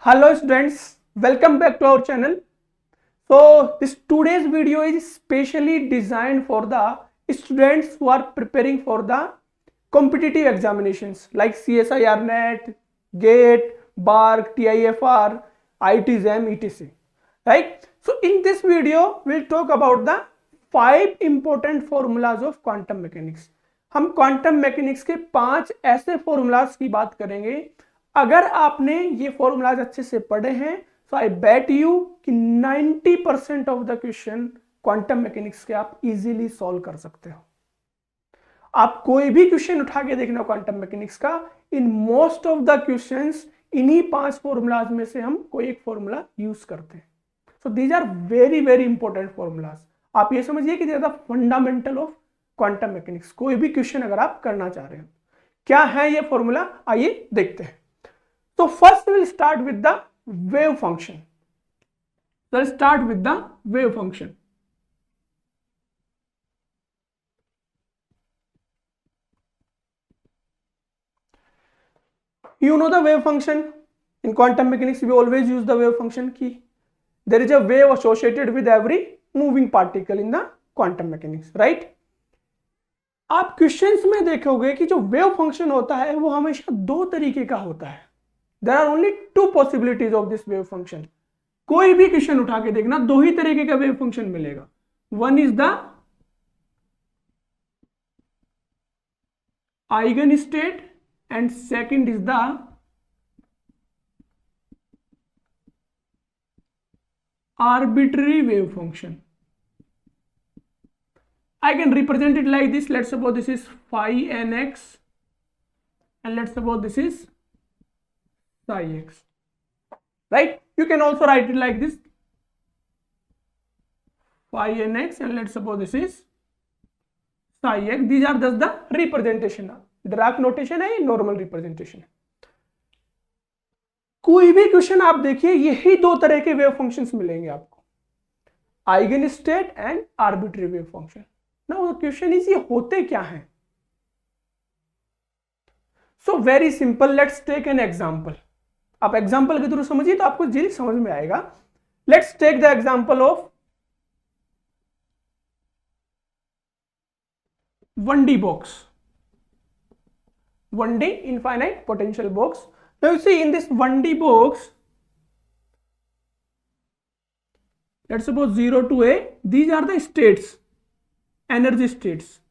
Hello students, welcome back to our channel. So this today's video is specially designed for the students who are preparing for the competitive examinations like CSIR NET, GATE, BARC, TIFR, ITJAM, etc. Right? So in this video we'll talk about the 5 important formulas of quantum mechanics. हम quantum mechanics के 5 ऐसे formulas की बात करेंगे। अगर आपने ये formulas अच्छे से पढ़े हैं तो आई बेट यू कि 90% of the question quantum mechanics के आप इजीली सॉल्व कर सकते हो। आप कोई भी क्वेश्चन उठा के देखना क्वांटम मैकेनिक्स का, in most of the questions इन्हीं 5 फॉर्मूलाज में से हम कोई एक फॉर्मूला यूज करते हैं। So these are very very important formulas. आप ये समझिए कि they are the fundamental of quantum mechanics. कोई भी क्वेश्चन अगर आप करना चाह रहे हैं, क्या है ये फॉर्मूला, आइए देखते हैं। तो first will start with the wave function. Start with the wave function. You know the wave function. In quantum mechanics, we always use the wave function key. There is a wave associated with every moving particle in the quantum mechanics, right? आप questions में देखोगे कि जो wave function होता है वो हमेशा दो तरीके का होता है। There are only 2 possibilities of this wave function. कोई भी क्वेश्चन उठा के देखना, दो ही तरीके का वेव फंक्शन मिलेगा। One is the eigen state and second is the arbitrary wave function. I can represent it like this. Let's suppose this is phi nx and let's suppose this is psi x, right? You can also write it like this, phi nx and let's suppose this is psi x. These are just the representation. Dirac notation है, normal representation है। कोई भी question आप देखिए, यही दो तरह के वेव फंक्शंस मिलेंगे आपको, eigen state and arbitrary wave function. Now the question is, ये होते क्या हैं? So very simple, let's take an example. आप एग्जांपल के थ्रू समझिए तो आपको जल्दी समझ में आएगा। Let's take the example of 1D box. 1D infinite potential box. Now you see in this 1D box, let's suppose 0 to A, these are the states, energy states.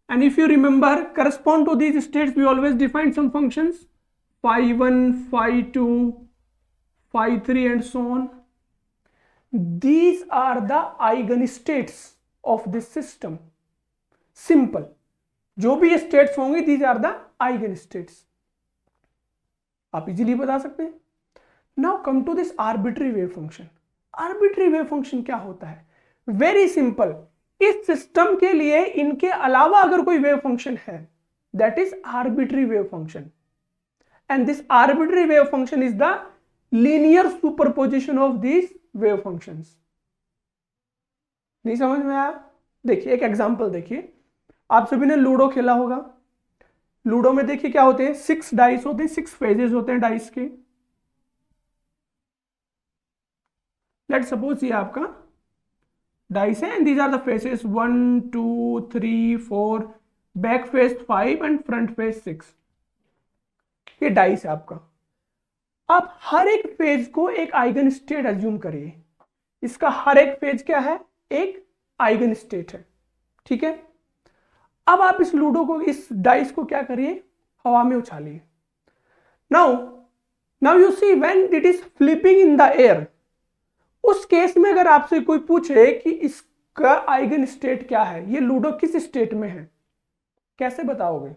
And if you remember, correspond to these states we always define some functions, phi 1, phi 2, phi 3 and so on. These are the eigenstates of this system. Simple. जो भी states होंगे, these are the eigen states, आप easily बता सकते हैं। Now come to this arbitrary wave function. Arbitrary wave function क्या होता है? वेरी सिंपल, इस सिस्टम के लिए इनके अलावा अगर कोई वेव फंक्शन है, that is arbitrary wave function. And this arbitrary wave function is the linear superposition of this wave functions. नहीं समझ में आया? देखिए एक एग्जांपल देखिए, आप सभी ने लूडो खेला होगा। लूडो में देखिए क्या होते हैं, 6 डाइस होते हैं, 6 फेजेस होते हैं डाइस के। लेट्स सपोज ये आपका डाइस है and these are the faces 1 2 3 4, back face 5 and front face 6। ये डाइस है आपका। आप हर एक फेज को एक आइगन स्टेट अज्यूम करिए। इसका हर एक फेज क्या है? एक आइगन स्टेट है, ठीक है। अब आप इस लूडो को, इस डाइस को क्या करिए, हवा में उछालिए। Now you see when it is flipping in the air, उस केस में अगर आपसे कोई पूछे कि इसका आइगन स्टेट क्या है, ये लूडो किस स्टेट में है, कैसे बताओगे?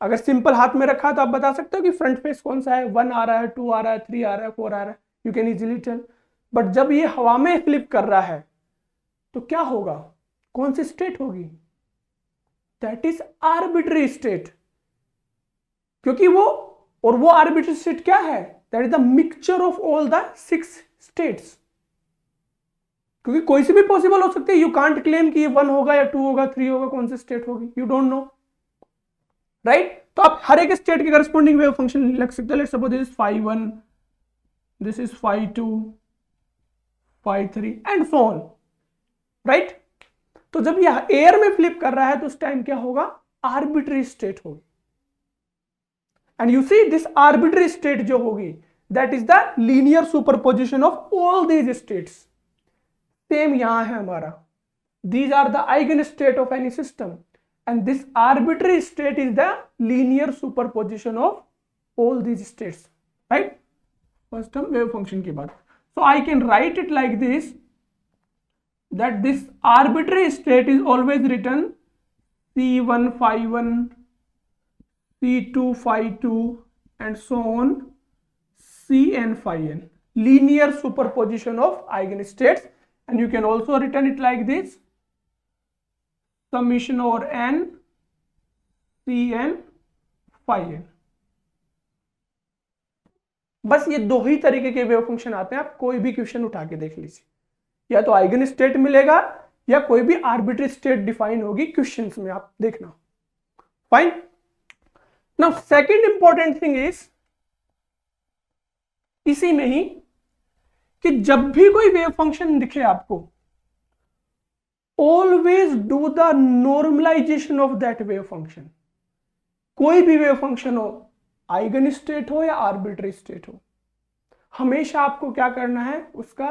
अगर सिंपल हाथ में रखा तो आप बता सकते हो कि फ्रंट फेस कौन सा है, 1 आ रहा है, 2 आ रहा है, 3 आ रहा है, 4 आ रहा है, you can easily tell. But जब ये हवा में फ्लिप कर रहा है तो क्या होगा, कौन सी स्टेट होगी? That is arbitrary state. क्योंकि वो आर्बिट्री स्टेट क्या है? That is the mixture of all the 6 states. क्योंकि कोई सी भी पॉसिबल हो सकती है, यू कांट क्लेम कि ये 1 होगा या 2 होगा, 3 होगा, कौन सी स्टेट होगी, यू डोंट नो, राइट? तो आप हर एक स्टेट के करस्पॉन्डिंग वेव फंक्शन लिख सकते हो। Let's suppose this is phi1, this is phi2, phi3 and so on, right. तो जब यह एयर में फ्लिप कर रहा है तो उस टाइम क्या होगा, आर्बिट्री स्टेट होगी। And you see this arbitrary state जो होगी that is the linear superposition of all these states. Same यहां है हमारा, these are the eigenstate of any system and this arbitrary state is the linear superposition of all these states, right। first हम wave function की बात, so I can write it like this, that this arbitrary state is always written c1 phi1, c2 phi2 and so on, cn phi n, linear superposition of eigenstates। and you can also written it like this, summation over n cn phi n। बस ये दो ही तरीके के wave function आते हैं, आप कोई भी क्वेश्चन उठा के देख लीजिए, या तो आइगन स्टेट मिलेगा या कोई भी आर्बिट्री स्टेट डिफाइन होगी क्वेश्चंस में, आप देखना। Fine. Now second important thing is इसी में ही कि जब भी कोई वेव फंक्शन दिखे आपको, always do the normalization of that wave function। कोई भी वेव फंक्शन हो, आइगन स्टेट हो या आर्बिट्री स्टेट हो, हमेशा आपको क्या करना है, उसका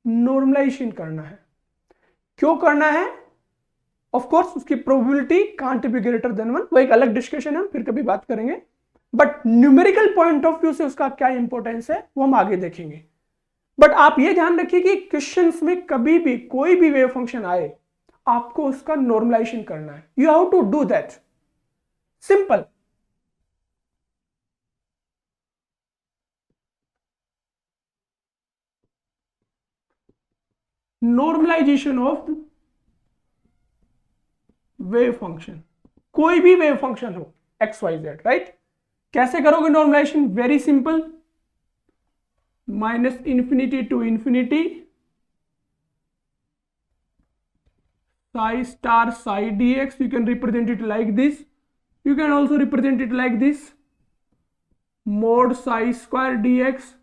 नॉर्मलाइजेशन करना है। क्यों करना है, ऑफ कोर्स उसकी probability can't be greater than 1, वो एक अलग डिस्कशन है, फिर कभी बात करेंगे। But numerical point of view से उसका क्या इंपॉर्टेंस है वो हम आगे देखेंगे। बट आप ये ध्यान रखिए कि क्वेश्चंस में कभी भी कोई भी वेव फंक्शन आए, आपको उसका नॉर्मलाइजेशन करना है। You have to do that, simple. Normalization of wave function, कोई भी वेव फंक्शन हो एक्स वाई जेड, राइट। कैसे करोगे normalization, very simple, minus infinity to infinity psi star psi dx, you can represent it like this, you can also represent it like this, mod psi square dx,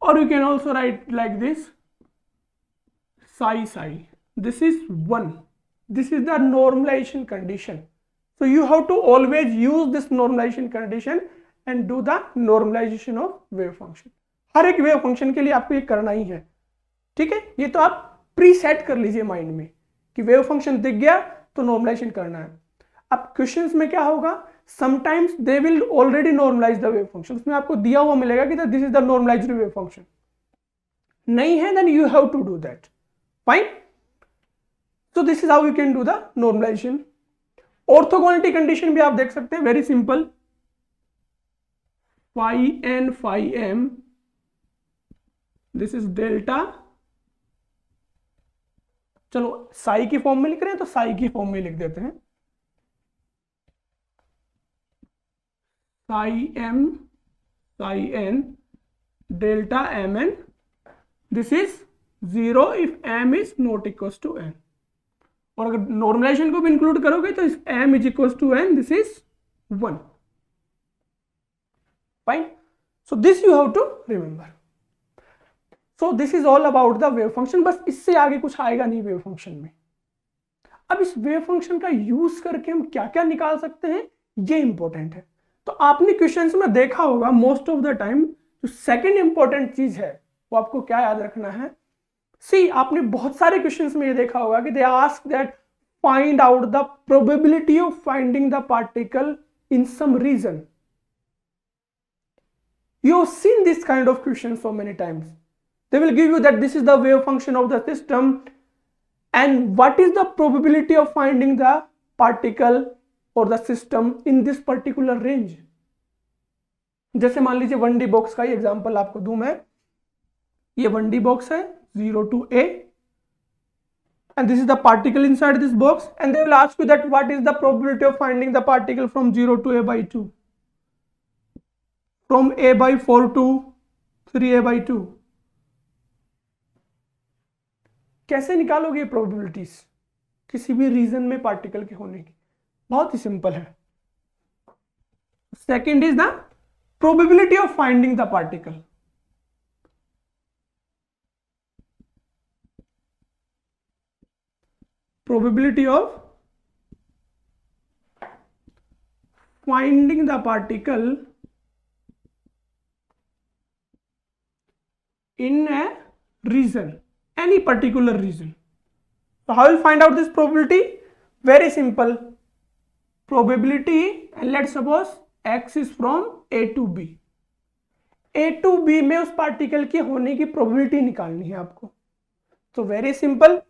or you can also write like this, psi, this is 1, this is the normalization condition। so you have to always use this normalization condition and do the normalization of wave function। हर एक wave function के लिए आपको ये करना ही है, ठीक है। ये तो आप प्री सेट कर लीजिए माइंड में कि वेव फंक्शन दिख गया तो नॉर्मलाइजेशन करना है। अब क्वेश्चंस में क्या होगा, sometimes they will already normalize the wave function, उसमें आपको दिया हुआ मिलेगा कि this is the normalized wave function, नहीं है then you have to do that, fine. So this is how you can do the normalization. Orthogonality condition भी आप देख सकते हैं, very simple, phi n phi m, this is delta, चलो psi की form में लिख रहे हैं तो साई की फॉर्म में लिख देते हैं, psi m psi n delta m n, this is 0 if m is not equal to n। और अगर नॉर्मलाइजेशन को भी इंक्लूड करोगे तो m is equal to n, this is 1, fine. So this you have to remember. So this is all about the wave function, बस इससे आगे कुछ आएगा नहीं वेव फंक्शन में। अब इस वेव फंक्शन का यूज करके हम क्या क्या निकाल सकते हैं, ये इंपॉर्टेंट है। तो आपने क्वेश्चंस में देखा होगा मोस्ट ऑफ द टाइम जो सेकंड इंपॉर्टेंट चीज है वो आपको क्या याद रखना है। सी, आपने बहुत सारे क्वेश्चंस में ये देखा होगा कि they ask that find out the probability of finding the particle in some region. You have seen this kind of question so many times. They will give you that this is the wave function of the system and what is the probability of finding the particle or the system in this particular range। जैसे मान लीजिए 1D box का ही example आपको दूं मैं, ये 1D box है 0 to a and this is the particle inside this box and they will ask you that what is the probability of finding the particle from 0 to a by 2, from a by 4 to 3a by 2। कैसे निकालोगे probabilities किसी भी reason में particle के होने की, बहुत ही simple है। Second is the probability of finding the particle. Probability of finding the particle in a region, any particular region. So how will find out this probability? Very simple. Probability, and let's suppose x is from A to B. A to B में उस particle की होने की probability निकालनी है आपको. तो very simple,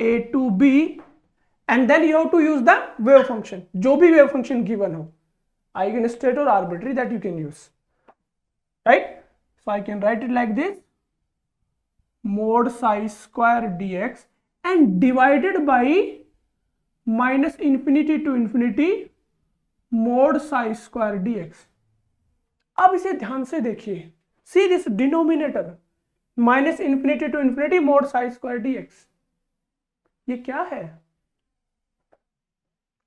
A to B, and then you have to use the wave function. जो भी wave function given हो, eigenstate or arbitrary, that you can use, right? So I can write it like this: mod psi square dx and divided by minus infinity to infinity mod psi square dx. अब इसे ध्यान से देखिए, see this denominator minus infinity to infinity mod psi square dx. ये क्या है?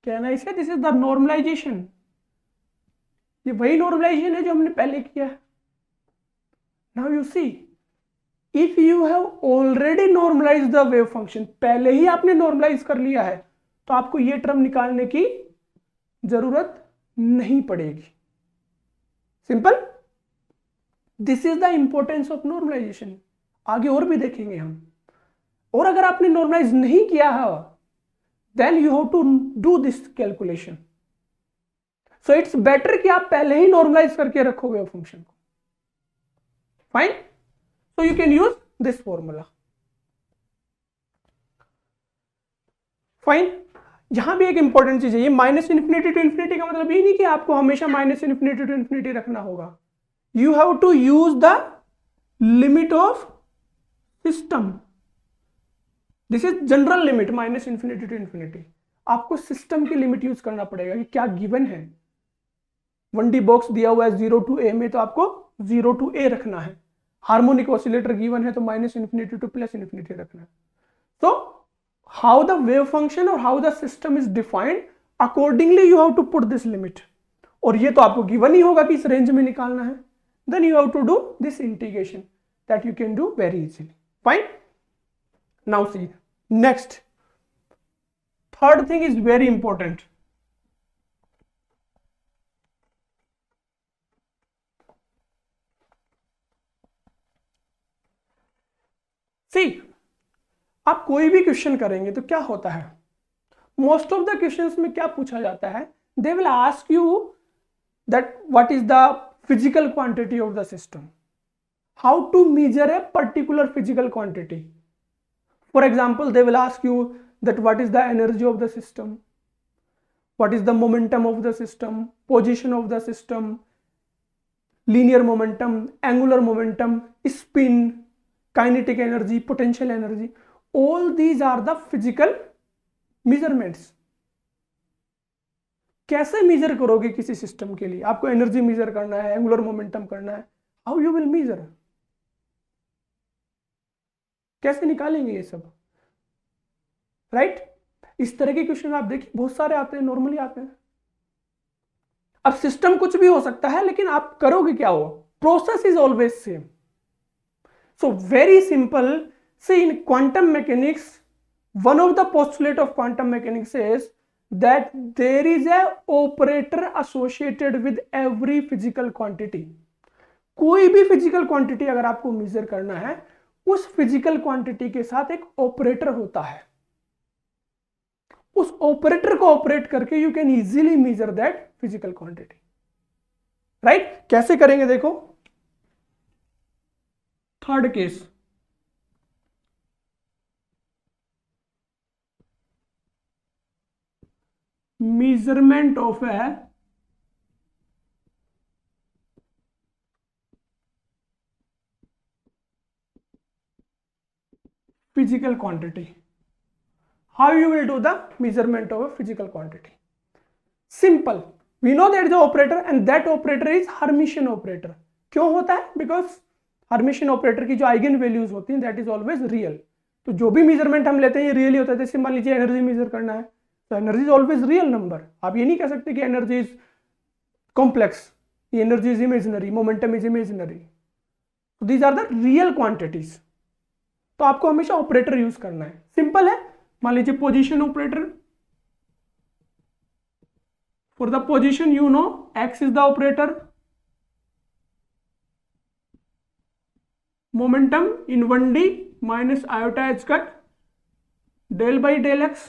Can I say this is the normalization? ये वही normalization है जो हमने पहले किया है. Now you see, if you have already normalized the wave function, पहले ही आपने normalize कर लिया है, तो आपको ये टर्म निकालने की जरूरत नहीं पड़ेगी. Simple. This is the importance of normalization. आगे और भी देखेंगे हम. और अगर आपने नॉर्मलाइज नहीं किया है, then you have to do this calculation. So it's better कि आप पहले ही नॉर्मलाइज करके रखो वेव फंक्शन को. Fine. So you can use this formula. Fine. यहां भी एक इंपॉर्टेंट चीज है, ये माइनस इन्फिनिटी टू इन्फिनिटी का मतलब ये नहीं कि आपको हमेशा माइनस इन्फिनिटी टू इन्फिनिटी रखना होगा. You have to use the limit of system. This is general limit minus infinity to infinity. आपको सिस्टम की लिमिट यूज करना पड़ेगा कि क्या गिवन है. 1D बॉक्स दिया हुआ है 0 to A में, तो आपको 0 to A रखना है. हार्मोनिक ऑसिलेटर गिवन है तो minus infinity two plus infinity रखना है. तो how the wave function or how the system is defined, accordingly you have to put this limit. और ये तो आपको गिवन ही होगा कि इस रेंज में निकालना है. Then you have to do this integration that you can do very easily. Fine. Now see, next, third thing is very important. See, आप कोई भी क्वेश्चन करेंगे तो क्या होता है, मोस्ट ऑफ द क्वेश्चंस में क्या पूछा जाता है, they will ask you that what is the physical quantity of the system, how to measure a particular physical quantity. For example they will ask you that what is the energy of the system, what is the momentum of the system, position of the system, linear momentum, angular momentum, spin, kinetic energy, potential energy. All these are the physical measurements. कैसे measure करोगे किसी system के लिए? आपको energy major करना है, angular momentum करना है, हाउ यू विल मेजर? कैसे निकालेंगे ये सब? राइट? इस तरह के क्वेश्चन आप देखिए बहुत सारे आते हैं, नॉर्मली आते हैं. अब सिस्टम कुछ भी हो सकता है, लेकिन आप करोगे क्या? हो process is always same. So very simple. See, in quantum mechanics, one of the postulate of quantum mechanics is that there is a operator associated with every physical quantity. कोई भी physical quantity अगर आपको measure करना है, उस physical quantity के साथ एक operator होता है. उस operator को operate करके you can easily measure that physical quantity. Right? कैसे करेंगे देखो. Third case. Measurement of a physical quantity. How you will do the measurement of a physical quantity? Simple. We know that the operator, and that operator is Hermitian operator. क्यों होता है? Because Hermitian operator की जो eigen values होती हैं that is always real. तो जो भी मेजरमेंट हम लेते हैं ये रियली होता है. जैसे मान लीजिए एनर्जी मेजर करना है, तो energy is always real number. आप ये नहीं कह सकते कि energy is complex, energy is imaginary, momentum is imaginary. These are the real quantities. तो आपको हमेशा ऑपरेटर यूज करना है. सिंपल है. मान लीजिए position operator. For the position you know x is the operator, momentum in 1D minus iota h cut del by del x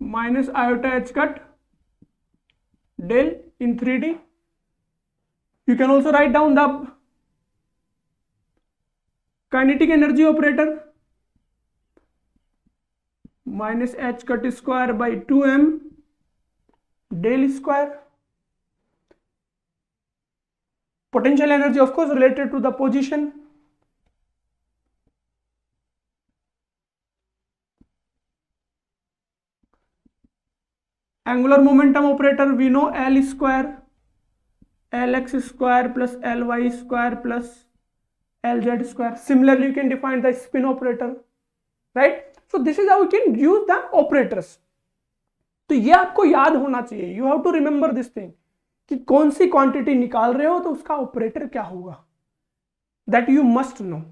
minus iota h cut del in 3D. You can also write down the kinetic energy operator minus h cut square by 2m del square. Potential energy, of course, related to the position. Angular momentum operator, we know L square, Lx square plus Ly square plus Lz square. Similarly, you can define the spin operator, right? So this is how you can use the operators. तो ये आपको याद होना चाहिए. You have to remember this thing कि कौन सी quantity निकाल रहे हो तो उसका ऑपरेटर क्या होगा. That you must know.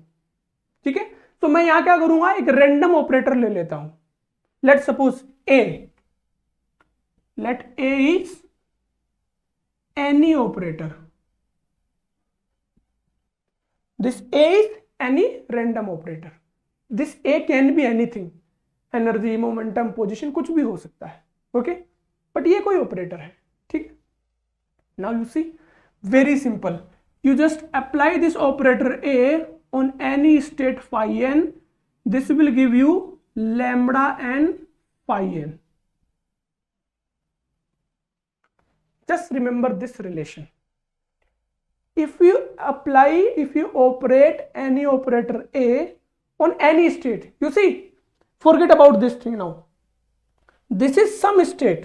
ठीक है. तो मैं यहां क्या करूंगा, एक रैंडम ऑपरेटर ले लेता हूं. Let's suppose A. Let A is any operator. This A is any random operator. This A can be anything. Energy, momentum, position, कुछ भी हो सकता है. Okay? But ये कोई ऑपरेटर है. ठीक. Now you see, very simple. You just apply this operator A on any state phi n. This will give you lambda n phi n. Just remember this relation. If you operate any operator A on any state, you see, forget about this thing now. This is some state.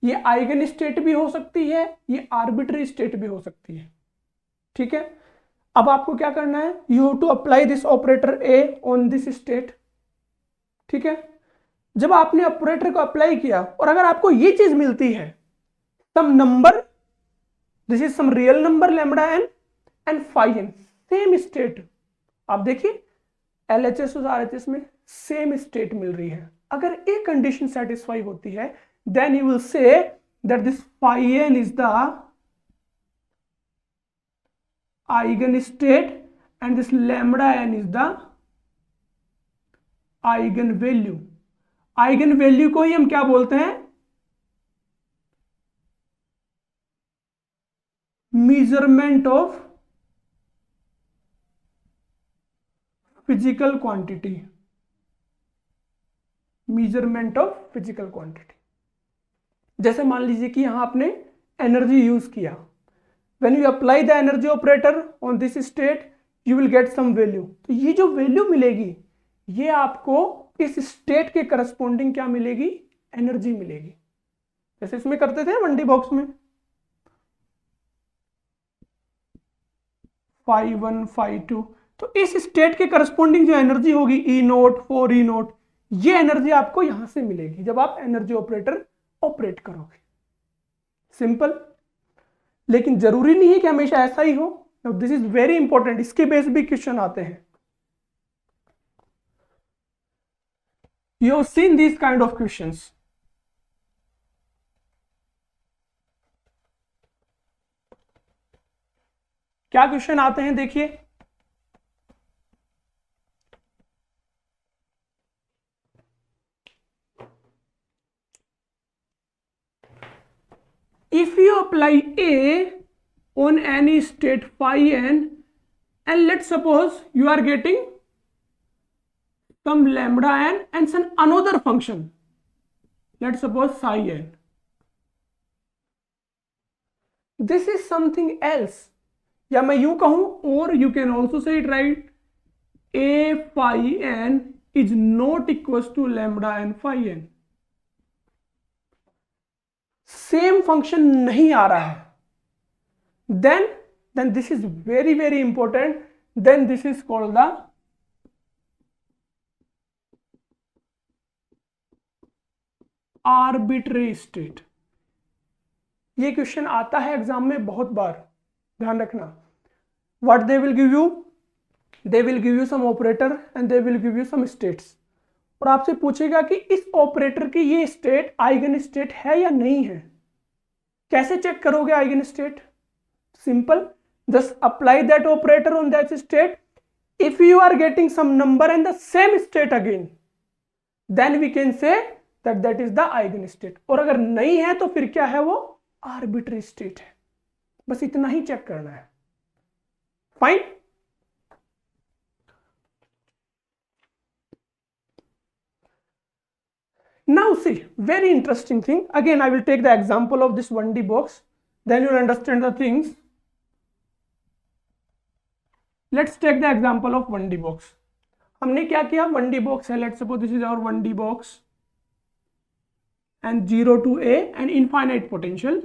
ये eigen state भी हो सकती है, ये arbitrary state भी हो सकती है. ठीक है. अब आपको क्या करना है, you have to apply this operator a on this state. ठीक है. जब आपने ऑपरेटर को अप्लाई किया और अगर आपको ये चीज मिलती है, some number, this is some real number lambda n and phi n, same state. आप देखिए LHS और RHS में सेम स्टेट मिल रही है. अगर एक कंडीशन सेटिस्फाई होती है, then you will say that this phi n is the eigen state and this lambda n is the eigen value. eigen value को ही हम क्या बोलते हैं, measurement of physical quantity. measurement of physical quantity. जैसे मान लीजिए कि यहां आपने एनर्जी यूज किया. when you apply the energy operator on this state, you will get some value. तो ये जो वैल्यू मिलेगी, ये आपको इस स्टेट के करस्पॉन्डिंग क्या मिलेगी, एनर्जी मिलेगी. जैसे इसमें करते थे 1D बॉक्स में phi 1 phi 2. तो इस स्टेट के करस्पॉन्डिंग जो एनर्जी होगी E नोट 4 E नोट, ये एनर्जी आपको यहां से मिलेगी जब आप एनर्जी ऑपरेटर ऑपरेट करोगे. सिंपल. लेकिन जरूरी नहीं है कि हमेशा ऐसा ही हो. This is very important. इसके बेस भी क्वेश्चन आते हैं. You have seen this kind of questions. क्या क्वेश्चन आते हैं देखिए. If you apply A on any state phi n and let's suppose you are getting some lambda n and some another function, let's suppose psi n. This is something else. या मैं यूं कहूं, और you can also say it right A phi n is not equals to lambda n phi n. Same function नहीं आ रहा है, then this is very very important. Then this is called the arbitrary state. ये question आता है exam में बहुत बार, ध्यान रखना। What they will give you, they will give you some operator and they will give you some states, और आपसे पूछेगा कि इस ऑपरेटर की ये स्टेट आइगन स्टेट है या नहीं है। कैसे चेक करोगे eigenstate? Simple, just apply that operator on that state. If you are getting some number and the same state again, then we can say that that is the eigenstate. और अगर नहीं है तो फिर क्या है, वो arbitrary state है। बस इतना ही चेक करना है। Fine. Now see, very interesting thing. Again, I will take the example of this 1D box. Then you will understand the things. Let's take the example of 1D box. हमने क्या किया, 1D box है. Let's suppose this is our 1D box. And 0 to A and infinite potential.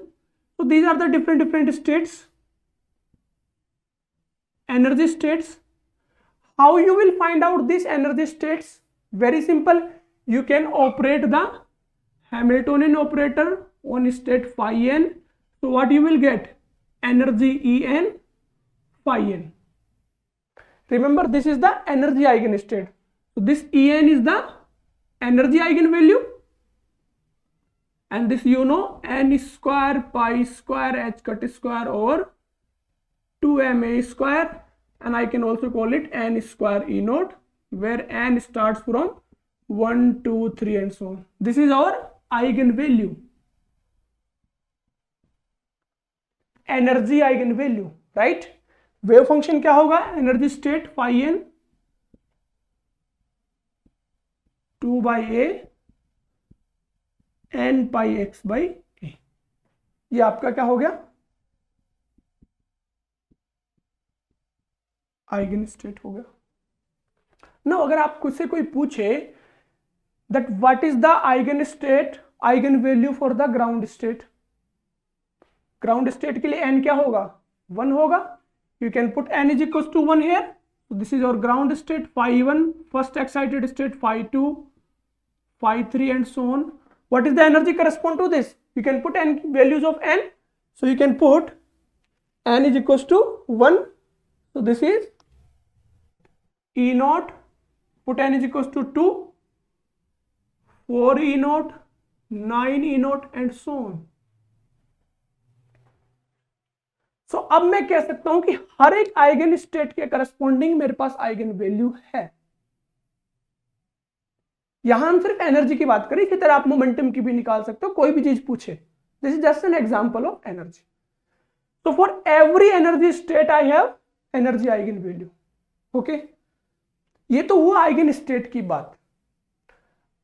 So these are the different states. Energy states. How you will find out these energy states? Very simple. You can operate the Hamiltonian operator on state phi n. So what you will get? Energy En phi n. Remember, this is the energy eigenstate. So this En is the energy eigenvalue, and this you know, n square pi square h cut square over 2ma square, and I can also call it n square E naught, where n starts from 1, 2, 3 and so on. This is our eigenvalue, energy eigenvalue, right? Wave function क्या होगा, energy state phi n 2 by a n pi x by a। ये आपका क्या हो गया, eigen state हो गया ना। अगर आपको से कोई पूछे that what is the eigenstate, eigenvalue for the ground state, ground state के लिए n क्या होगा, 1 होगा। You can put n is equals to 1 here. So this is our ground state phi 1, first excited state phi 2, phi 3 and so on. What is the energy correspond to this? You can put n values of n. So you can put n is equals to 1. So this is E naught, put n is equals to 2, 4 E naught, 9 E naught and so on. So अब मैं कह सकता हूं कि हर एक eigen state के corresponding मेरे पास eigen value है। यहां हम सिर्फ एनर्जी की बात करें, इसी तरह आप मोमेंटम की भी निकाल सकते हो, कोई भी चीज पूछे। This is just an example of energy. So for every energy state I have energy eigenvalue. Okay, ये तो हुआ आइगन स्टेट की बात।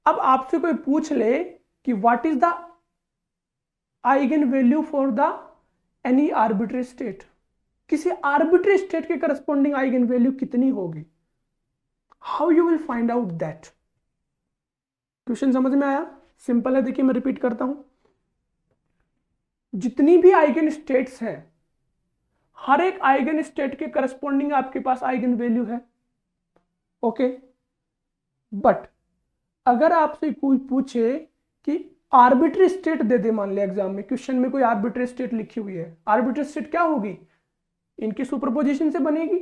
अब आपसे कोई पूछ ले कि what is the eigen value for the any arbitrary state, किसी आर्बिट्रेरी स्टेट के करस्पॉन्डिंग आइगन वैल्यू कितनी होगी, how you will find out that. Question समझ में आया? सिंपल है, देखिए मैं रिपीट करता हूं। जितनी भी आइगन स्टेट्स हैं, हर एक आइगन स्टेट के करस्पॉन्डिंग आपके पास आइगन वैल्यू है। ओके, बट अगर आपसे कोई पूछे कि आर्बिट्रेरी स्टेट दे दे, मान लिया एग्जाम में क्वेश्चन में कोई आर्बिट्रेरी स्टेट लिखी हुई है, आर्बिट्रेरी स्टेट क्या होगी, इनकी सुपरपोजिशन से बनेगी।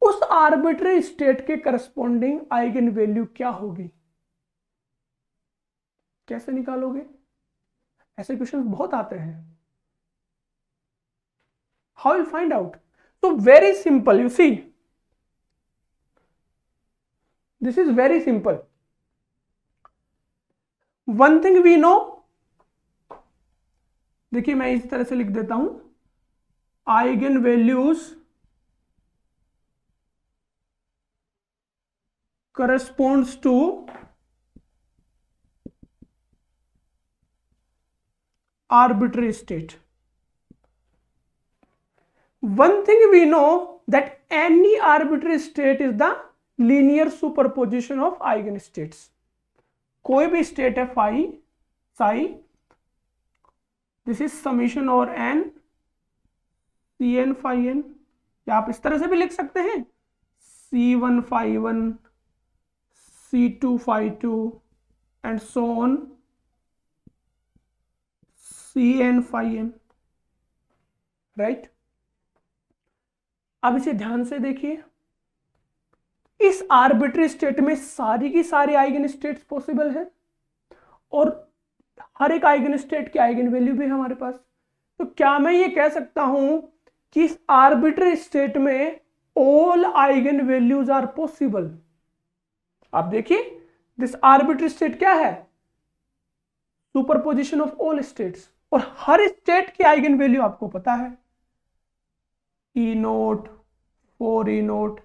उस आर्बिट्रेरी स्टेट के करस्पॉन्डिंग आइगन वैल्यू क्या होगी, कैसे निकालोगे? ऐसे क्वेश्चन बहुत आते हैं। How will find out? तो very simple, you see, this is very simple. One thing we know, देखिए मैं इस तरह से लिख देता हूं, eigenvalues corresponds to arbitrary state. One thing we know that any arbitrary state is the linear superposition of eigenstates. कोई भी स्टेट है phi psi, this is summation और n C n phi n, या आप इस तरह से भी लिख सकते हैं C1 phi 1, C2 phi 2 and so on Cn phi n, right. अब इसे ध्यान से देखिए, इस आर्बिट्री स्टेट में सारी की सारी आइगन स्टेट्स पॉसिबल है और हर एक आइगन स्टेट की आइगन वैल्यू भी है हमारे पास। तो क्या मैं ये कह सकता हूं कि इस आर्बिट्री स्टेट में all eigenvalues are possible? आप देखिए, दिस आर्बिट्री स्टेट क्या है? सुपरपोजिशन ऑफ ऑल स्टेट्स, और हर स्टेट की आइगन वैल्यू आपको पता है, E naught, 4 E naught,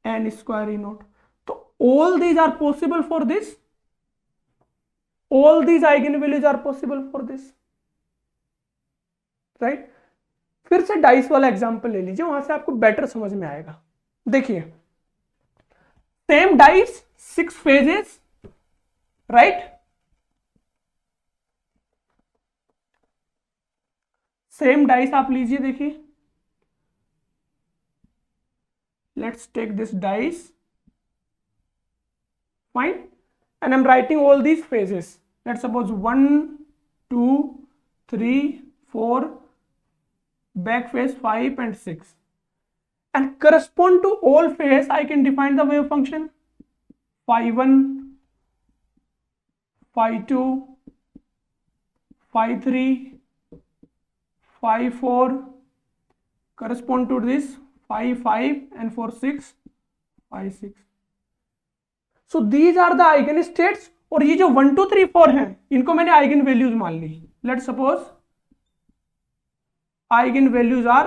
n square E naught. तो all these are possible for this, all these eigenvalues are possible for this, right. फिर से डाइस वाला एग्जांपल ले लीजिए, वहां से आपको बेटर समझ में आएगा। देखिए, same dice, 6 faces, right. Same dice आप लीजिए, देखिए, let's take this dice, fine, and I am writing all these faces. Let's suppose 1 2 3 4, back phase 5 and 6, and correspond to all phase I can define the wave function phi 1, phi 2, phi 3, phi 4 correspond to this phi 5, and for 6 phi 6. So these are the eigen states, और ये जो 1 2 3 4 हैं इनको मैंने eigenvalues मान ली। Let's suppose eigenvalues are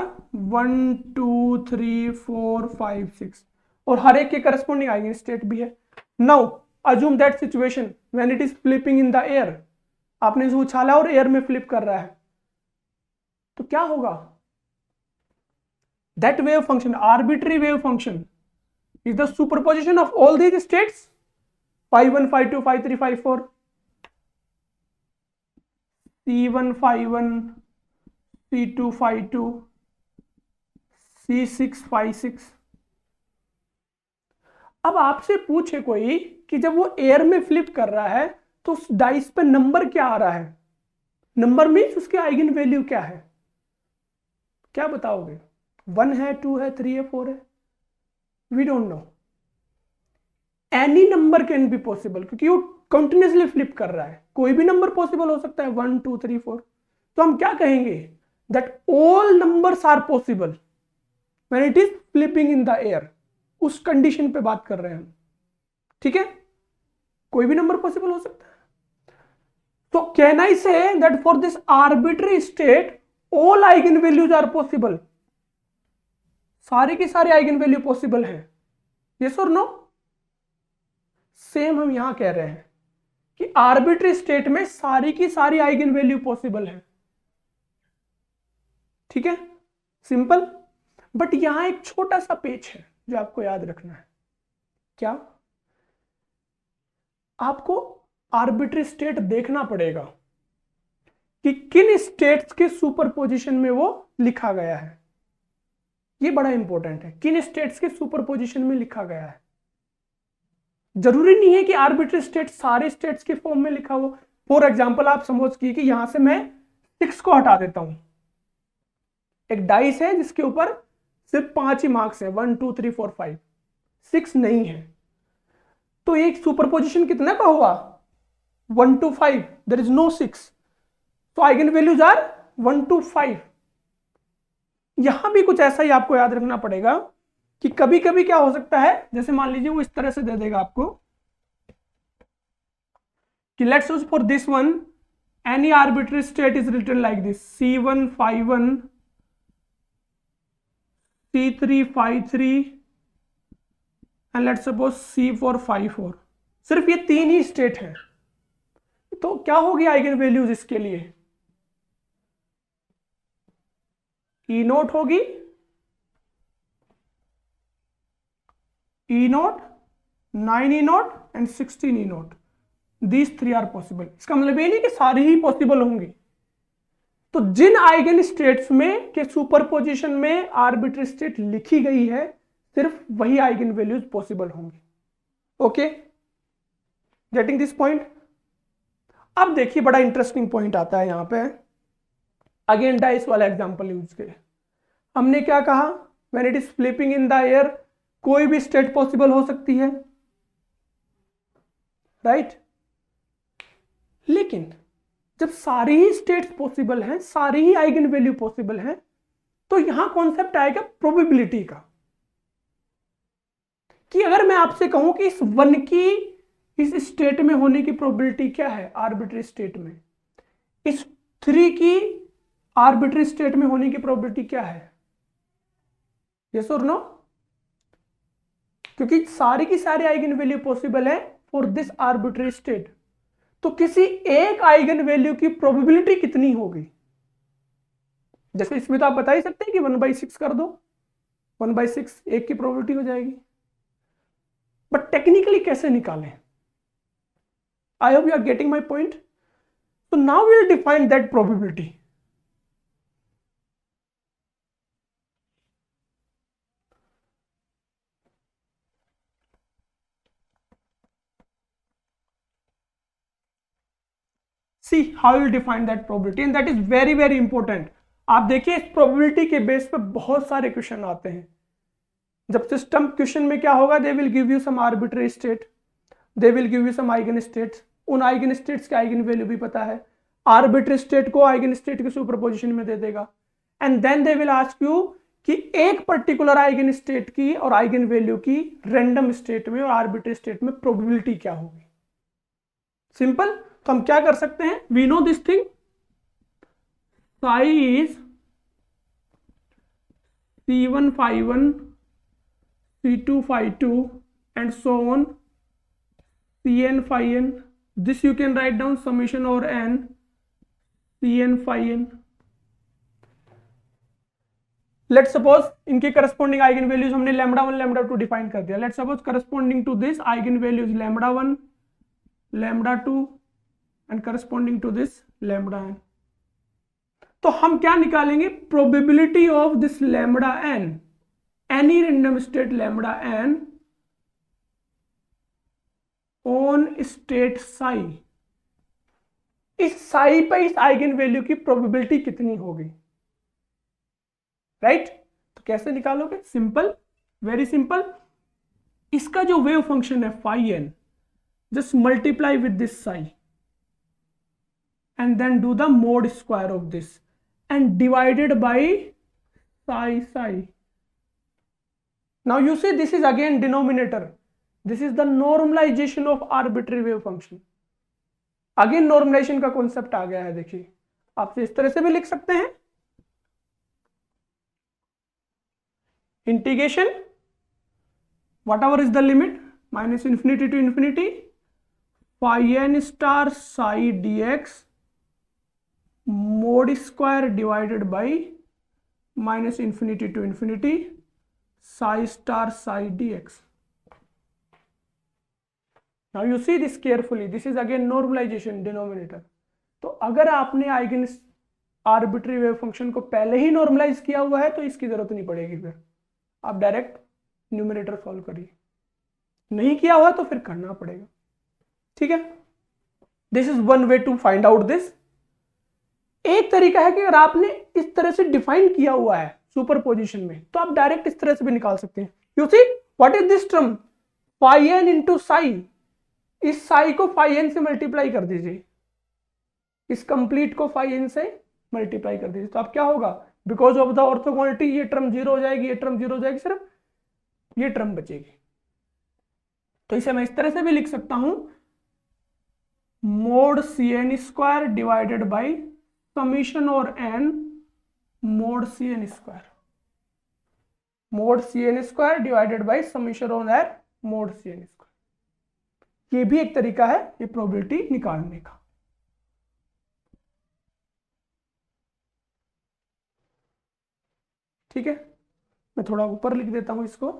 1 2 3 4 5 6, और हर एक के करस्पॉन्डिंग आइगन स्टेट भी है। Now assume that situation when it is flipping in the air, आपने इसे उछाला और एयर में फ्लिप कर रहा है, तो क्या होगा? That wave function, arbitrary wave function, is the superposition of all these states, phi 1 phi 2 phi 3 phi 4, C1 phi 1, C2 phi 2, C6 phi 6। अब आपसे पूछे कोई कि जब वो एयर में फ्लिप कर रहा है तो उस डाइस पे नंबर क्या आ रहा है? नंबर मीन्स उसके आइगन वैल्यू क्या है? क्या बताओगे? 1 है, 2 है, 3 है, 4 है? We don't know. Any number can be possible, क्योंकि वो कंटिन्यूसली फ्लिप कर रहा है, कोई भी नंबर पॉसिबल हो सकता है, 1 2 3 4। तो हम क्या कहेंगे? That all numbers are possible when it is flipping in the air. उस कंडीशन पे बात कर रहे हैं हम, ठीक है? कोई भी नंबर पॉसिबल हो सकता है। तो can I say that for this arbitrary state all eigenvalues are possible? सारे के सारे आइगन वैल्यू पॉसिबल है, यस और नो? सेम हम यहां कह रहे हैं कि आर्बिट्री स्टेट में सारी की सारी आइगन वैल्यू पॉसिबल है, ठीक है? सिंपल। बट यहां एक छोटा सा पेच है जो आपको याद रखना है। क्या? आपको आर्बिट्री स्टेट देखना पड़ेगा कि किन स्टेट्स के सुपरपोजिशन में वो लिखा गया है। ये बड़ा इंपॉर्टेंट है, किन स्टेट्स के सुपरपोजिशन में लिखा गया है। जरूरी नहीं है कि आर्बिट्री स्टेट सारे स्टेट्स के फॉर्म में लिखा हो। फॉर एग्जाम्पल, आप समझ की कि यहां से मैं 6 को हटा देता हूं। एक डाइस है जिसके ऊपर सिर्फ 5 ही मार्क्स है, 1 2 3 4 5, 6 नहीं है, तो एक सुपरपोजिशन कितना का हुआ? 1 to 5, देयर इज नो 6, तो आइगन वैल्यूज आर 1 to 5। यहां भी कुछ ऐसा ही आपको याद रखना पड़ेगा कि कभी कभी क्या हो सकता है, जैसे मान लीजिए वो इस तरह से दे देगा आपको कि let's suppose for this one any arbitrary state is written like this, C1 phi 1, C3 phi 3, and let's suppose C4 phi 4। सिर्फ ये 3 ही स्टेट है, तो क्या होगी आइगन वैल्यूज इसके लिए? E नोट होगी, E naught, 9 E naught and 16 E naught. These 3 are possible. इसका मतलब ये नहीं कि सारी ही पॉसिबल होंगी। तो जिन आइगन स्टेट्स में के सुपरपोजिशन में आर्बिट्री स्टेट लिखी गई है, सिर्फ वही आइगन वैल्यूज पॉसिबल होंगी। Okay, getting this point? अब देखिए, बड़ा इंटरेस्टिंग पॉइंट आता है यहां पे अगेन डाइस वाला एग्जांपल यूज करें, हमने क्या कहा, when it is flipping in the air कोई भी स्टेट पॉसिबल हो सकती है, राइट। लेकिन जब सारी ही स्टेट्स पॉसिबल हैं, सारी ही आइगन वैल्यू पॉसिबल हैं, तो यहां कॉन्सेप्ट आएगा प्रोबेबिलिटी का, कि अगर मैं आपसे कहूं कि इस वन की इस स्टेट में होने की प्रोबेबिलिटी क्या है आर्बिट्री स्टेट में, इस 3 की आर्बिट्री स्टेट में होने की प्रोबेबिलिटी क्या है, यस और नो, क्योंकि सारी की सारी आइगन वैल्यू पॉसिबल है फॉर दिस आर्बिट्री स्टेट, तो किसी एक आइगन वैल्यू की प्रोबेबिलिटी कितनी होगी। जैसे इसमें तो आप बता ही सकते हैं कि 1/6 कर दो, 1/6 एक की प्रोबेबिलिटी हो जाएगी, बट टेक्निकली कैसे निकालें। I hope you are getting my point. So now we'll define that probability. See how you define that probability, and that is very very important. आप देखिए इस probability के बेस पे बहुत सारे क्वेश्चन आते हैं। जब सिस्टम क्वेश्चन में क्या होगा, they will give you some arbitrary state, they will give you some eigenstates, उन आइगन स्टेट्स के आइगन वैल्यू भी पता है, आर्बिट्री स्टेट को आइगन स्टेट के सुपरपोजिशन में दे देगा, and then they will ask you कि एक पर्टिकुलर आइगन स्टेट की और आइगन वैल्यू की रैंडम स्टेट में और आर्बिट्री स्टेट में प्रोबेबिलिटी क्या होगी। सिंपल। तो हम क्या कर सकते हैं, we know this thing, psi is C1 phi1 C2 phi2 and so on Cn phi n. This you can write down summation over n Cn phi n. Let's suppose इनके corresponding eigenvalues हमने λ1 λ2 define कर दिया। Let's suppose corresponding to this eigenvalues λ1 λ2 and corresponding to this λn। तो हम क्या निकालेंगे, probability of this λn, any random state λn on state psi, इस psi पे इस आइगन वैल्यू की प्रोबेबिलिटी कितनी होगी, राइट। तो कैसे निकालोगे, सिंपल, वेरी सिंपल। इसका जो वेव फंक्शन है phi n, just multiply with this psi and then do the mod square of this and divided by psi. Now you see this is again denominator, this is the normalization of arbitrary wave function. Again normalization का concept आ गया है। देखिए आप इस तरह से भी लिख सकते हैं, integration whatever is the limit minus infinity to infinity phi n star psi dx mod square divided by minus infinity to infinity psi star psi dx. Now you see this carefully, this is again normalization denominator. तो अगर आपने eigen arbitrary wave function को पहले ही normalise किया हुआ है तो इसकी जरूरत नहीं पड़ेगी, फिर आप डायरेक्ट न्यूमरेटर सॉल्व करिए, नहीं किया हुआ तो फिर करना पड़ेगा, ठीक है। This is one way to find out this. एक तरीका है कि अगर आपने इस तरह से डिफाइन किया हुआ है सुपरपोजिशन में, तो आप डायरेक्ट इस तरह से भी निकाल सकते हैं। You see what is this term, phi n into psi, इस साई को फाई n से मल्टीप्लाई कर दीजिए, इस कंप्लीट को फाई n से मल्टीप्लाई कर दीजिए, तो अब क्या होगा, बिकॉज ऑफ द ऑर्थोगोनलिटी ये टर्म 0 हो जाएगी, ये टर्म 0 हो जाएगी, सिर्फ ये टर्म बचेगी। तो इसे मैं इस तरह से भी लिख सकता हूं, mode Cn square divided by summation और n mode Cn square, mode Cn square divided by summation और n मोड Cn स्क्वायर। ये भी एक तरीका है ये प्रोबेबिलिटी निकालने का। ठीक है, मैं थोड़ा ऊपर लिख देता हूं, इसको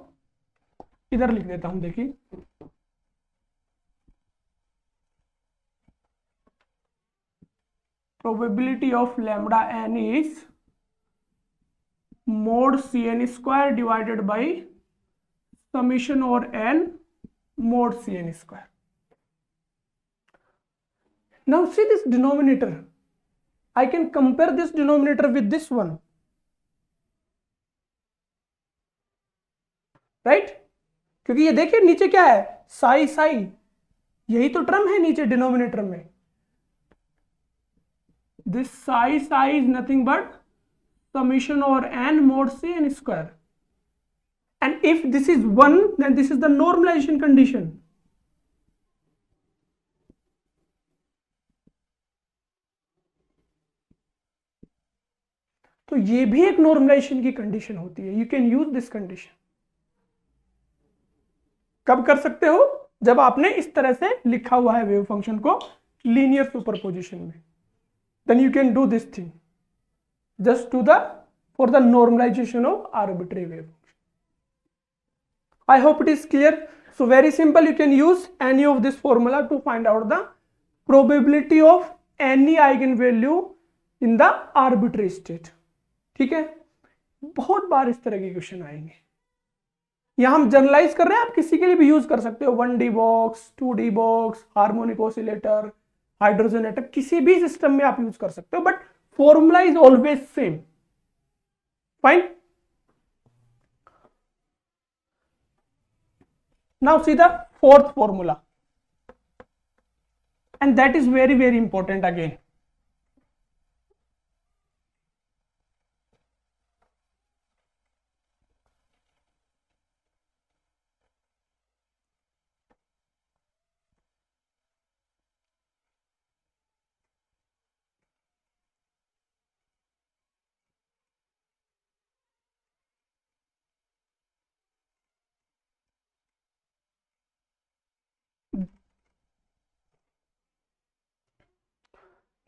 इधर लिख देता हूं। देखिए probability of lambda n is mod Cn square divided by summation over n mod Cn square. Now see this denominator, I can compare this denominator with this one, right? क्योंकि ये देखिए नीचे क्या है, साई साई, यही तो टर्म है नीचे डिनोमिनेटर में. This psi is nothing but summation over n mod c n square. And if this is 1, then this is the normalization condition. तो ये भी एक नॉर्मलाइजेशन की कंडीशन होती है. You can use this condition. कब कर सकते हो? जब आपने इस तरह से लिखा हुआ है वेव फंक्शन को लीनियर सुपरपोजिशन में. Then you can do this thing just to the for the normalization of arbitrary wave function. I hope it is clear. So very simple, you can use any of this formula to find out the probability of any eigenvalue in the arbitrary state. ठीक है, बहुत बार इस तरह के question आएंगे. यहां हम generalise कर रहे हैं, आप किसी के लिए भी यूज कर सकते हो. 1D box, 2D box, harmonic oscillator, hydrogen atom, किसी भी सिस्टम में आप यूज कर सकते हो, but formula is always same. Fine. Now see the fourth formula, and that is very, very important again.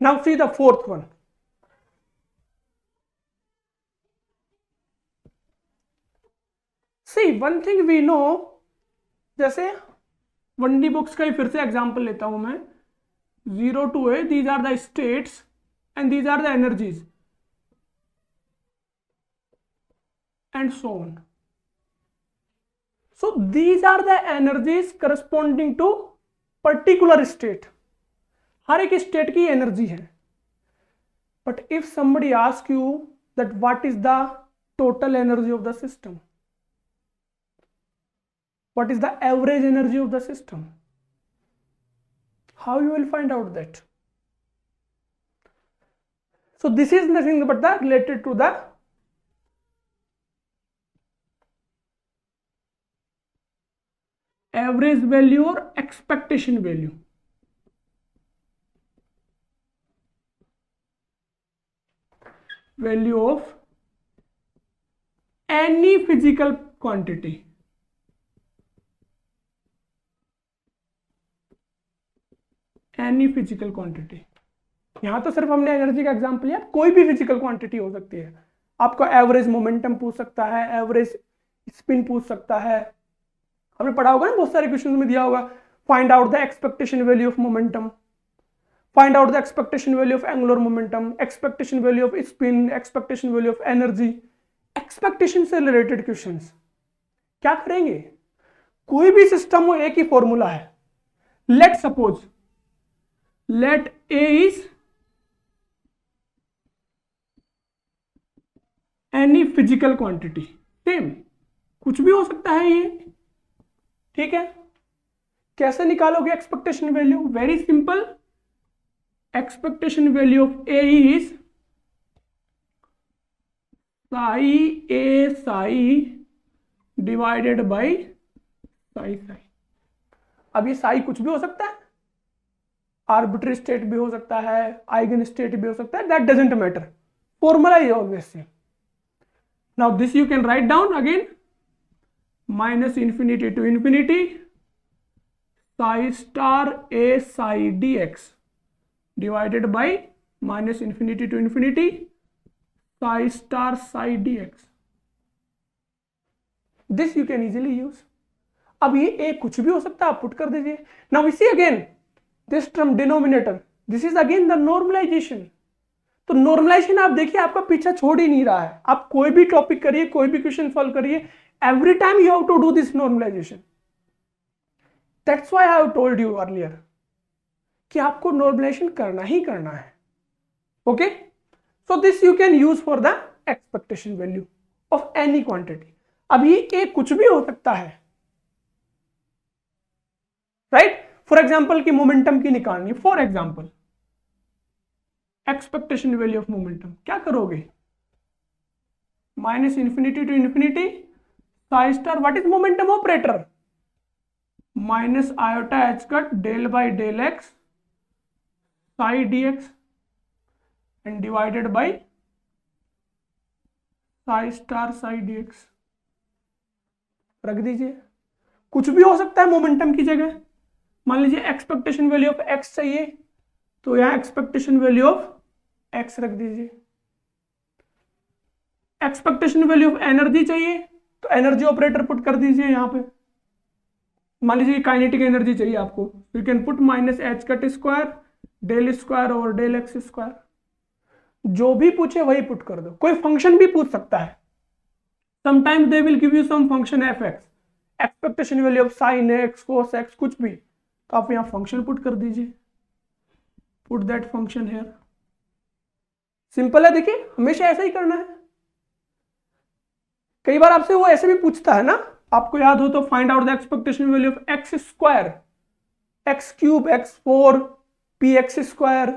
Now see the fourth one. See, one thing we know, जैसे 1D box का ही फिर से example लेता हूं मैं. 0 to A, these are the states and these are the energies and so on. So these are the energies corresponding to particular state. हर एक state की energy है. But if somebody ask you that what is the total energy of the system, what is the average energy of the system, how you will find out that? So this is nothing but the related to the average value or expectation value. Value of any physical quantity. Any physical quantity. यहां तो सिर्फ हमने energy का example लिया, कोई भी physical quantity हो सकती है. आपको एवरेज मोमेंटम पूछ सकता है, एवरेज स्पिन पूछ सकता है. हमने पढ़ा होगा ना, बहुत सारे क्वेश्चन में दिया होगा. Find out the expectation value of momentum, find out the expectation value of angular momentum, expectation value of spin, expectation value of energy. expectation से related questions क्या करेंगे? कोई भी सिस्टम हो, एक ही फॉर्मूला है. Let suppose let A is any physical quantity. Same कुछ भी हो सकता है ये. ठीक है, कैसे निकालोगे expectation value? Very simple. Expectation value of A is psi A psi divided by psi psi. अब ये psi कुछ भी हो सकता है, आर्बिट्री स्टेट भी हो सकता है, आइगन स्टेट भी हो सकता है, that doesn't matter. Formula is always same. Now this you can write down again, minus infinity to infinity psi star A psi dx divided by minus infinity to infinity psi star psi dx. This you can easily use. अब ये a कुछ भी हो सकता है, आप put कर दीजिए. Now we see again this term denominator, this is again the normalization. तो नॉर्मलाइजेशन आप देखिए आपका पीछा छोड़ ही नहीं रहा है. आप कोई भी टॉपिक करिए, कोई भी क्वेश्चन सॉल्व करिए, every time you have to do this normalization. That's why I have told you earlier कि आपको नॉर्मलाइजेशन करना ही करना है. Okay So this you can use for the expectation value of any quantity. अब ये a कुछ भी हो सकता है, राइट? फॉर एग्जाम्पल की मोमेंटम की निकालनी, for example expectation value of momentum, क्या करोगे? Minus infinity to infinity psi star, what is momentum operator? Minus iota h cut del by del x psi d x and divided by psi star psi d x. रख दीजिए, कुछ भी हो सकता है momentum की जगह। मान लीजिए एक्सपेक्टेशन वैल्यू ऑफ एक्स चाहिए, तो यहां एक्सपेक्टेशन वैल्यू ऑफ एक्स रख दीजिए। एक्सपेक्टेशन वैल्यू ऑफ एनर्जी चाहिए, तो एनर्जी ऑपरेटर पुट कर दीजिए यहां पे। मान लीजिए काइनेटिक एनर्जी चाहिए आपको, you can put minus h cut square del square over del x square. जो भी पूछे वही पुट कर दो। कोई फंक्शन भी पूछ सकता है, sometimes they will give you some function f x, expectation value of sine x cos x, कुछ भी, तो आप यहां फंक्शन पुट कर दीजिए, put that function here. Simple है, देखिए हमेशा ऐसा ही करना है। कई बार आपसे वो ऐसे भी पूछता है ना, आपको याद हो तो, find out the expectation value of x square, x cube, x four, P x square,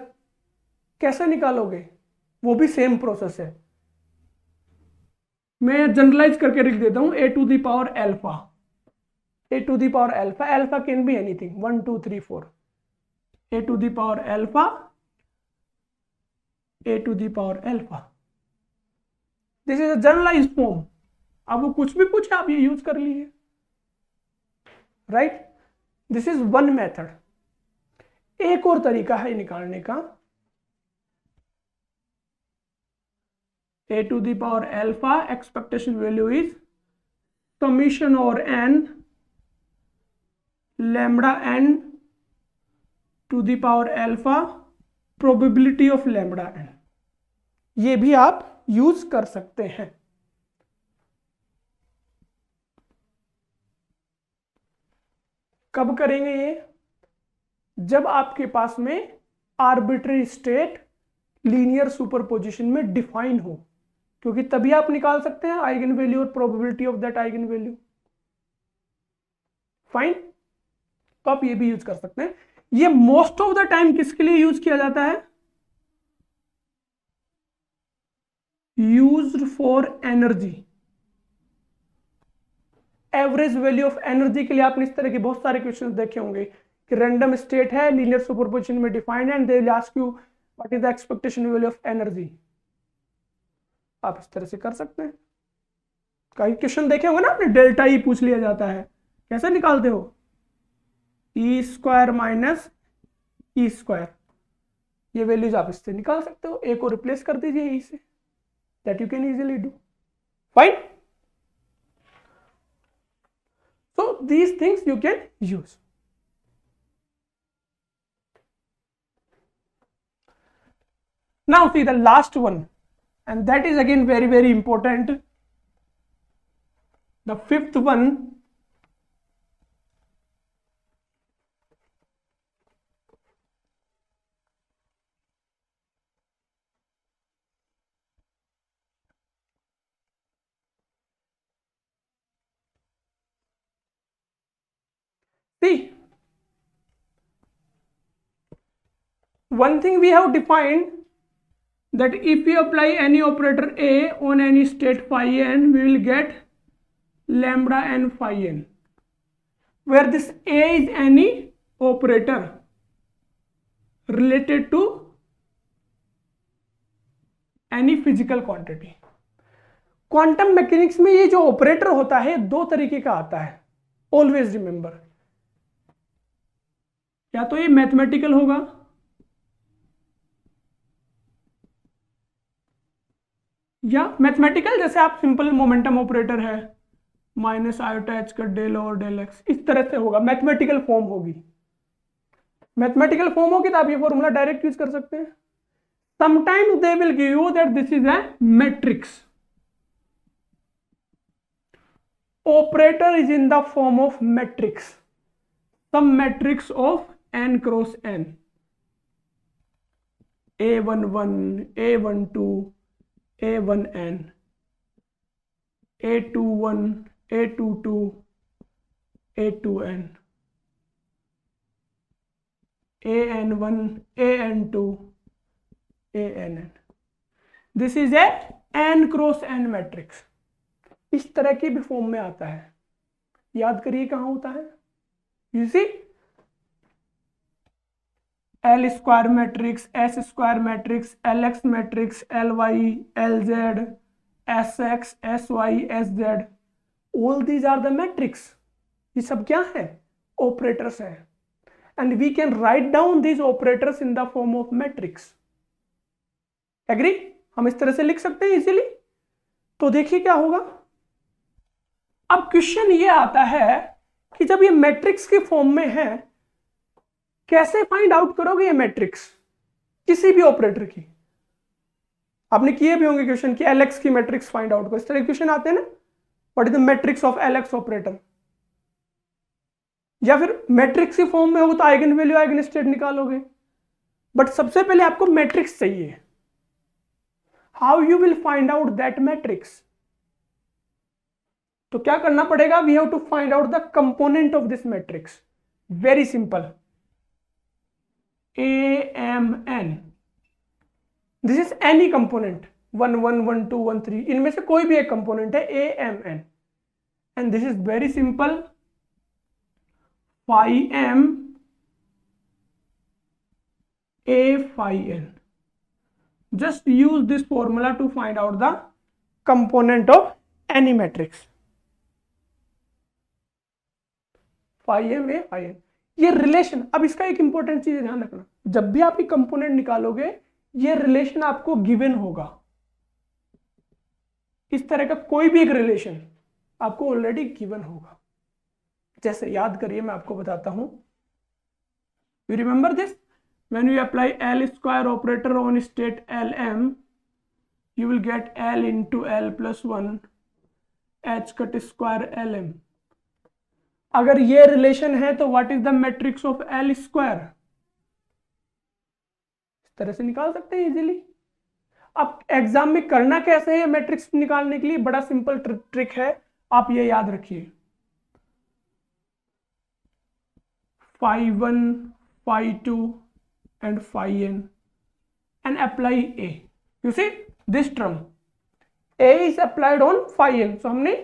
कैसे निकालोगे? वो भी सेम प्रोसेस है। मैं जनरलाइज करके लिख देता हूं, a to the power alpha, a to the power alpha, alpha can be anything, 1 2 3 4, a to the power alpha, a to the power alpha, this is a generalised form. अब वो कुछ भी पूछे आप ये यूज कर लीजिए, right? This is one method. एक और तरीका है निकालने का, a to the power alpha, expectation value is summation over n lambda n to the power alpha probability of lambda n। ये भी आप यूज कर सकते हैं। कब करेंगे ये? जब आपके पास में आर्बिट्ररी स्टेट लीनियर सुपरपोजिशन में डिफाइन हो, क्योंकि तभी आप निकाल सकते हैं आइगन वैल्यू और probability of that eigen value. Fine, तो आप ये भी यूज कर सकते हैं। ये मोस्ट ऑफ द टाइम किसके लिए यूज किया जाता है? Used for energy, average value of energy के लिए आपने इस तरह के बहुत सारे क्वेश्चंस देखे होंगे कि रैंडम स्टेट है, लीनियर सुपरपोजिशन में डिफाइंड है, and they will ask you what is the expectation value of energy. आप इस तरह से कर सकते हैं। कई क्वेश्चन देखे होंगे ना आपने, डेल्टा ई पूछ लिया जाता है, कैसे निकालते हो? E square minus E square, ये वैल्यूज आप इससे निकाल सकते हो। ए को रिप्लेस कर दीजिए ई से, that you can easily do. Fine, so these things you can use. Now see the last one, and that is again very very important. The fifth one, see, one thing we have defined, that if we apply any operator A on any state phi n, we will get lambda n phi n, where this A is any operator related to any physical quantity। Quantum mechanics में ये जो operator होता है दो तरीके का आता है, ऑलवेज रिमेंबर। या तो ये मैथमेटिकल होगा, या मैथमेटिकल जैसे आप सिंपल मोमेंटम ऑपरेटर है माइनस आयोटा एच का डेल और डेल एक्स, इस तरह से होगा, मैथमेटिकल फॉर्म होगी। मैथमेटिकल फॉर्म होगी तो आप ये फॉर्मूला डायरेक्ट यूज कर सकते हैं। Sometimes they will give you that this is a matrix, operator is in the form of matrix, some matrix of n cross n, A11, A12, A1n, A21, A22, A2n, AN1, AN2, ANn. This is a n cross n matrix. इस तरह की भी form में आता है। याद करिए कहां होता है। You see L square matrix, S square matrix, L x matrix, L y, L z, S x, S y, S z, all these are the matrix. ये सब क्या है? ऑपरेटर्स है। And we can write down these operators in the form of matrix. Agree? हम इस तरह से लिख सकते हैं इजीली। तो देखिए क्या होगा। अब क्वेश्चन ये आता है कि जब ये मैट्रिक्स के फॉर्म में है, कैसे फाइंड आउट करोगे ये मैट्रिक्स किसी भी ऑपरेटर की? आपने किए भी होंगे क्वेश्चन कि एलएक्स की मैट्रिक्स फाइंड आउट करो, इस तरह के क्वेश्चन आते हैं ना। What is the matrix of L x operator? या फिर मैट्रिक्स के फॉर्म में हो तो आइगन वैल्यू, आइगन स्टेट निकालोगे। बट सबसे पहले आपको मैट्रिक्स चाहिए। How you will find out that matrix? तो क्या करना पड़ेगा? We have to find out the component of this matrix. Very simple. AMN, this is any component, 1 1 1 2 1 3, इनमें से कोई भी एक कंपोनेंट है AMN। And this is very simple, phi m A phi n. Just use this formula to find out the component of any matrix. phi m A phi n, ये relation. अब इसका एक इंपॉर्टेंट चीज ध्यान रखना, जब भी आप ये कंपोनेंट निकालोगे ये रिलेशन आपको गिवन होगा। इस तरह का कोई भी एक रिलेशन आपको ऑलरेडी गिवन होगा। जैसे याद करिए, मैं आपको बताता हूं। You remember this? When you apply L square operator on state LM, you will get L into L plus 1 H cut square LM। अगर ये रिलेशन है तो what is the matrix of L square? इस तरह से निकाल सकते हैं इजीली। अब एग्जाम में करना कैसे है मैट्रिक्स निकालने के लिए? बड़ा सिंपल ट्रिक है, आप ये याद रखिए। phi 1, phi 2 and phi n and apply A. You see this term A is applied on phi n, so हमने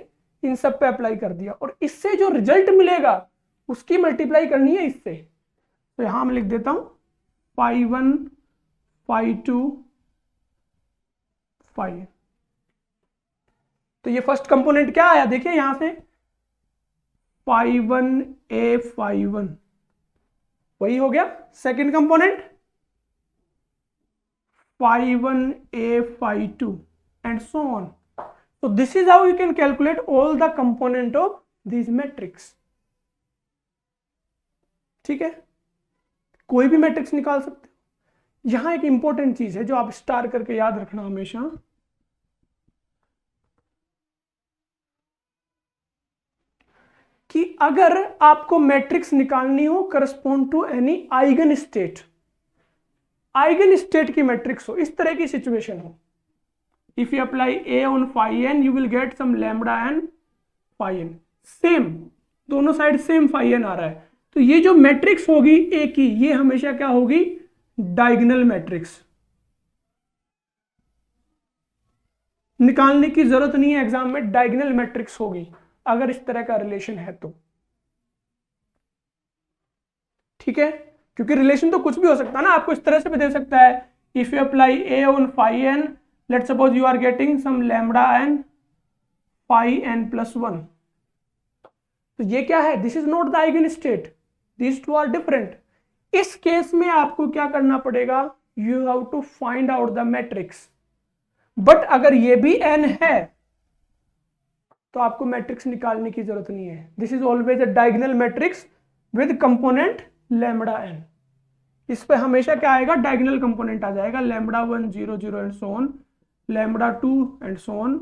इन सब पे अप्लाई कर दिया और इससे जो रिजल्ट मिलेगा उसकी मल्टीप्लाई करनी है इससे। तो यहां मैं लिख देता हूं phi 1, phi 2, phi n। तो ये फर्स्ट कंपोनेंट क्या आया देखिए यहां से, phi 1 A phi 1, वही हो गया। Second component phi 1 A phi 2 and so on। So this is how you can calculate all the component of these matrix। ठीक है, कोई भी मैट्रिक्स निकाल सकते हो। यहां एक इंपॉर्टेंट चीज है जो आप स्टार करके याद रखना हमेशा, कि अगर आपको मैट्रिक्स निकालनी हो correspond to any eigenstate, eigenstate की मैट्रिक्स हो, इस तरह की सिचुएशन हो, if you apply A on phi n you will get some lambda n phi n, same दोनों साइड सेम phi n आ रहा है, तो ये जो मैट्रिक्स होगी A की, ये हमेशा क्या होगी? Diagonal matrix. निकालने की जरूरत नहीं है एग्जाम में, डायगोनल मैट्रिक्स होगी अगर इस तरह का रिलेशन है तो। ठीक है, क्योंकि रिलेशन तो कुछ भी हो सकता है ना, आपको इस तरह से भी दे सकता है। If you apply A on phi n, let's suppose you are getting some lambda n phi n plus 1, तो ये क्या है? This is not the eigenstate, this two are different. इस केस में आपको क्या करना पड़ेगा? You have to find out the matrix. But अगर ये भी n है तो आपको मैट्रिक्स निकालने की जरूरत नहीं है। This is always a diagonal matrix with component lambda n। इस पे हमेशा क्या आएगा? डायगोनल कंपोनेंट आ जाएगा, lambda 1 0 0 and so on, lambda 2 and so on,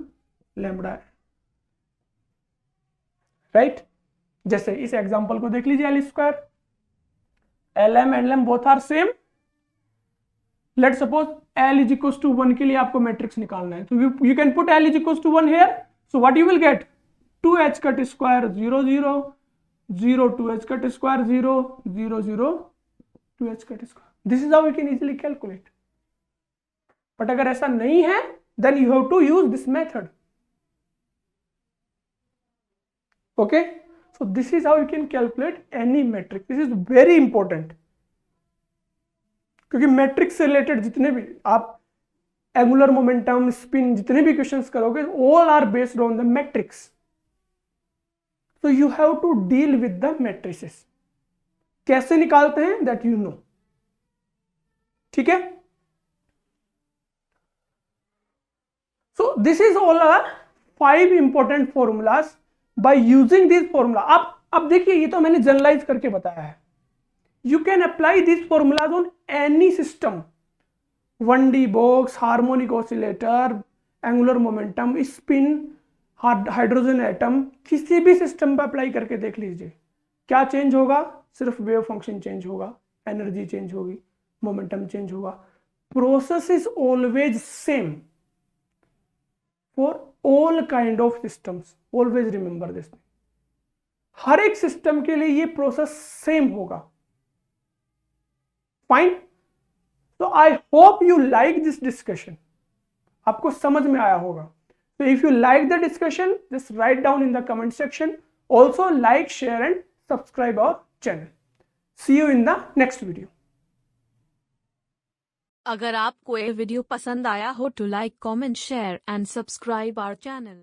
lambda. Right? जैसे इस एग्जांपल को देख लीजिए, L square, LM and LM both are same, let suppose L is equal to 1 के लिए आपको मैट्रिक्स निकालना है, तो you can put L is equal to 1 here. So what you will get 2h cut square 0 0 0 2h cut square 0 0 0 2h cut square. This is how you can easily calculate. But अगर ऐसा नहीं है then you have to use this method. Okay, so this is how you can calculate any matrix. This is very important, क्योंकि matrix से related जितने भी आप angular momentum, spin, जितने भी क्वेश्चंस करोगे, all are based on the matrix. So you have to deal with the matrices. कैसे निकालते हैं that you know. ठीक है. So this is all our 5 important formulas. By using these formula, अब देखिए, ये तो मैंने जनरलाइज करके बताया है. You can apply these formulas on any system. 1D box, harmonic oscillator, angular momentum, spin, hydrogen atom, किसी भी सिस्टम पर अप्लाई करके देख लीजिए. क्या चेंज होगा? सिर्फ वेव फंक्शन चेंज होगा, एनर्जी चेंज होगी, मोमेंटम चेंज होगा. Process is always same for all kind of systems. Always remember this. हर एक सिस्टम के लिए ये प्रोसेस सेम होगा. फाइन. तो आई hope you like this discussion. आपको समझ में आया होगा. So if you like the discussion, just write down in the comment section. Also like, share and subscribe our channel. See you in the next video. अगर आपको ये video पसंद आया हो तो like, comment, share and subscribe our channel.